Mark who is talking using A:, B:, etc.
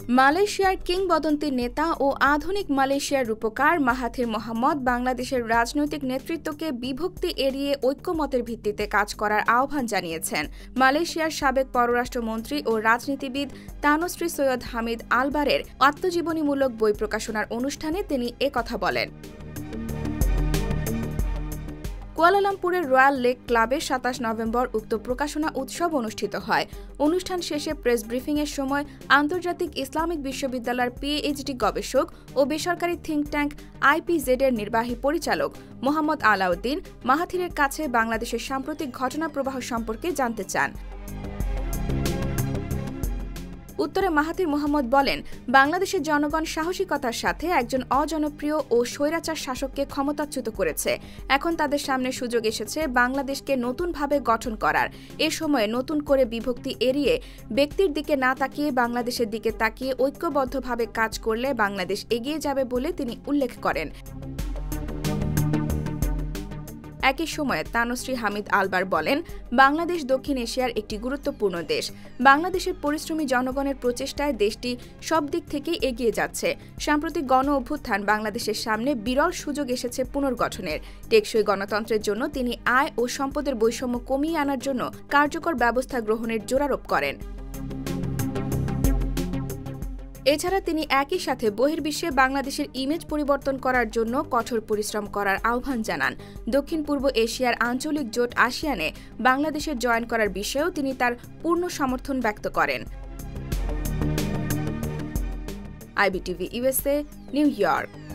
A: মালয়েশিয়ার কিংবদন্তি নেতা ও আধুনিক মালয়েশিয়ার রূপকার মাহাথির মোহাম্মদ বাংলাদেশের রাজনৈতিক নেতৃত্বকে বিভক্তি এড়িয়ে ঐক্যমতের ভিত্তিতে কাজ করার আহ্বান জানিয়েছেন। মালয়েশিয়ার সাবেক পররাষ্ট্রমন্ত্রী ও রাজনীতিবিদ তানুশ্রী সৈয়দ হামিদ আলবারের আত্মজীবনীমূলক বই প্রকাশনার অনুষ্ঠানে তিনি একথা বলেন। কুয়ালালামপুরের রয়্যাল লেক ক্লাবে ২৭ নভেম্বর উক্ত প্রকাশনা উৎসব অনুষ্ঠিত হয়। অনুষ্ঠান শেষে প্রেস ব্রিফিংয়ের সময় আন্তর্জাতিক ইসলামিক বিশ্ববিদ্যালয়ের পিএইচডি গবেষক ও বেসরকারি থিঙ্ক ট্যাঙ্ক আইপিজেড-এর নির্বাহী পরিচালক মোহাম্মদ আলাউদ্দিন মাহাথিরের কাছে বাংলাদেশের সাম্প্রতিক ঘটনা প্রবাহ সম্পর্কে জানতে চান। উত্তরে মাহাথির মোহাম্মদ বলেন, বাংলাদেশের জনগণ সাহসিকতার সাথে একজন অজনপ্রিয় ও স্বৈরাচার শাসককে ক্ষমতাচ্যুত করেছে। এখন তাদের সামনে সুযোগ এসেছে বাংলাদেশকে নতুনভাবে গঠন করার। এ সময়ে নতুন করে বিভক্তি এড়িয়ে ব্যক্তির দিকে না তাকিয়ে বাংলাদেশের দিকে তাকিয়ে ঐক্যবদ্ধভাবে কাজ করলে বাংলাদেশ এগিয়ে যাবে বলে তিনি উল্লেখ করেন। একই সময়ে তানুশ্রী হামিদ আলবার বলেন, বাংলাদেশ দক্ষিণ এশিয়ার একটি গুরুত্বপূর্ণ দেশ। বাংলাদেশের পরিশ্রমী জনগণের প্রচেষ্টায় দেশটি সব দিক থেকেই এগিয়ে যাচ্ছে। সাম্প্রতিক গণ অভ্যুত্থান বাংলাদেশের সামনে বিরল সুযোগ এসেছে পুনর্গঠনের। টেকসই গণতন্ত্রের জন্য তিনি আয় ও সম্পদের বৈষম্য কমিয়ে আনার জন্য কার্যকর ব্যবস্থা গ্রহণের জোরারোপ করেন। এছাড়া তিনি একই সাথে বহির্বিশ্বে বাংলাদেশের ইমেজ পরিবর্তন করার জন্য কঠোর পরিশ্রম করার আহ্বান জানান। দক্ষিণ পূর্ব এশিয়ার আঞ্চলিক জোট আসিয়ানে বাংলাদেশের জয়েন করার বিষয়েও তিনি তার পূর্ণ সমর্থন ব্যক্ত করেন। IBTV USA, new York.